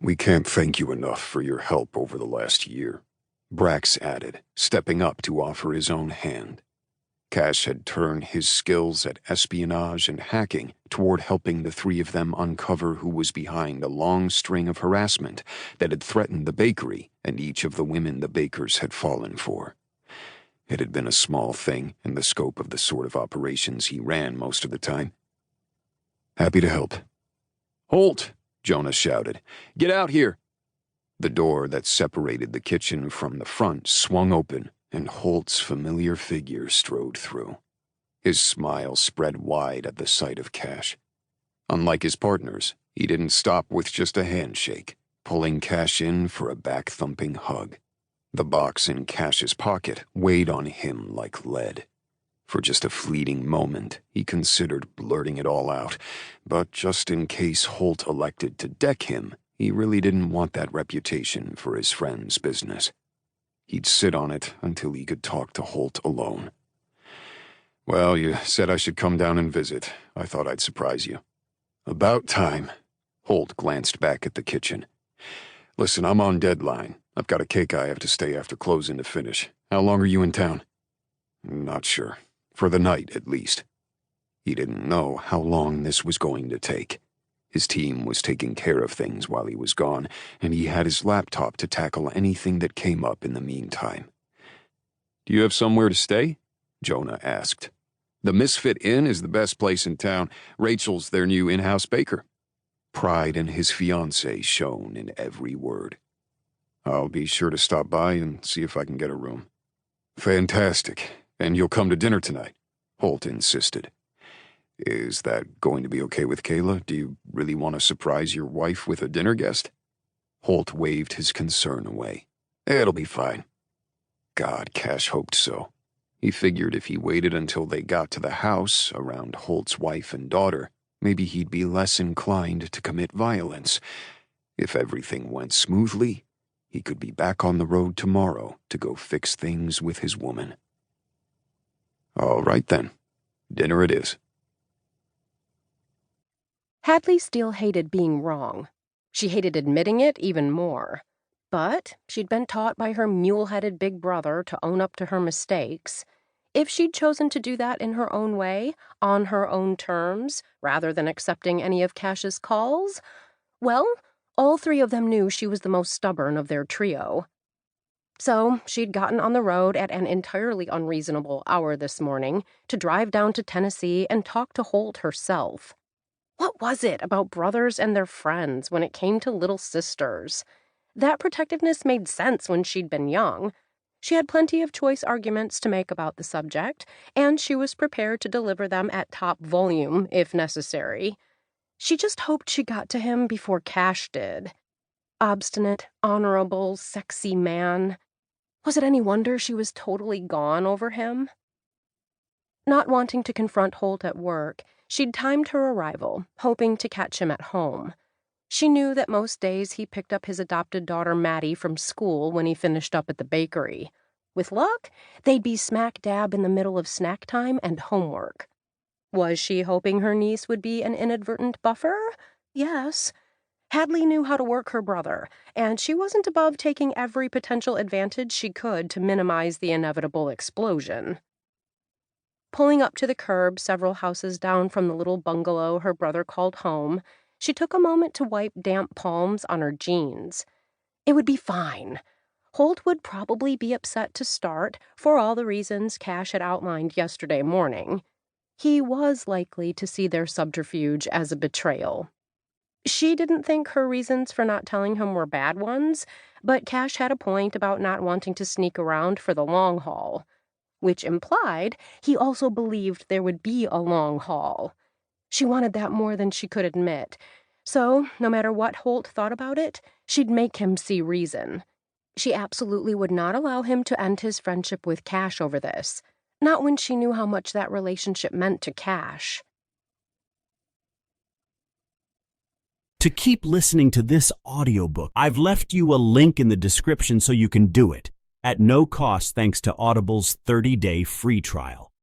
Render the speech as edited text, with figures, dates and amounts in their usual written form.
"We can't thank you enough for your help over the last year," Brax added, stepping up to offer his own hand. Cash had turned his skills at espionage and hacking toward helping the three of them uncover who was behind a long string of harassment that had threatened the bakery and each of the women the bakers had fallen for. It had been a small thing in the scope of the sort of operations he ran most of the time. "Happy to help." "Holt!" Jonah shouted. "Get out here!" The door that separated the kitchen from the front swung open, and Holt's familiar figure strode through. His smile spread wide at the sight of Cash. Unlike his partners, he didn't stop with just a handshake, pulling Cash in for a back-thumping hug. The box in Cash's pocket weighed on him like lead. For just a fleeting moment, he considered blurting it all out, but just in case Holt elected to deck him, he really didn't want that reputation for his friend's business. He'd sit on it until he could talk to Holt alone. "Well, you said I should come down and visit. I thought I'd surprise you." "About time." Holt glanced back at the kitchen. "Listen, I'm on deadline. I've got a cake I have to stay after closing to finish. How long are you in town?" "Not sure. For the night, at least." He didn't know how long this was going to take. His team was taking care of things while he was gone, and he had his laptop to tackle anything that came up in the meantime. "Do you have somewhere to stay?" Jonah asked. "The Misfit Inn is the best place in town. Rachel's their new in-house baker." Pride in his fiancée shone in every word. "I'll be sure to stop by and see if I can get a room." "Fantastic. And you'll come to dinner tonight?" Holt insisted. "Is that going to be okay with Kayla? Do you really want to surprise your wife with a dinner guest?" Holt waved his concern away. "It'll be fine." God, Cash hoped so. He figured if he waited until they got to the house around Holt's wife and daughter, maybe he'd be less inclined to commit violence. If everything went smoothly, he could be back on the road tomorrow to go fix things with his woman. All right then, dinner it is. Hadley still hated being wrong. She hated admitting it even more. But she'd been taught by her mule-headed big brother to own up to her mistakes. If she'd chosen to do that in her own way, on her own terms, rather than accepting any of Cash's calls, well, all three of them knew she was the most stubborn of their trio. So she'd gotten on the road at an entirely unreasonable hour this morning to drive down to Tennessee and talk to Holt herself. What was it about brothers and their friends when it came to little sisters? That protectiveness made sense when she'd been young. She had plenty of choice arguments to make about the subject, and she was prepared to deliver them at top volume if necessary. She just hoped she got to him before Cash did. Obstinate, honorable, sexy man. Was it any wonder she was totally gone over him? Not wanting to confront Holt at work, she'd timed her arrival, hoping to catch him at home. She knew that most days he picked up his adopted daughter Maddie from school when he finished up at the bakery. With luck, they'd be smack dab in the middle of snack time and homework. Was she hoping her niece would be an inadvertent buffer? Yes. Hadley knew how to work her brother, and she wasn't above taking every potential advantage she could to minimize the inevitable explosion. Pulling up to the curb several houses down from the little bungalow her brother called home, she took a moment to wipe damp palms on her jeans. It would be fine. Holt would probably be upset to start, for all the reasons Cash had outlined yesterday morning. He was likely to see their subterfuge as a betrayal. She didn't think her reasons for not telling him were bad ones, but Cash had a point about not wanting to sneak around for the long haul, which implied he also believed there would be a long haul. She wanted that more than she could admit, so no matter what Holt thought about it, she'd make him see reason. She absolutely would not allow him to end his friendship with Cash over this, not when she knew how much that relationship meant to Cash. To keep listening to this audiobook, I've left you a link in the description so you can do it, at no cost thanks to Audible's 30-day free trial.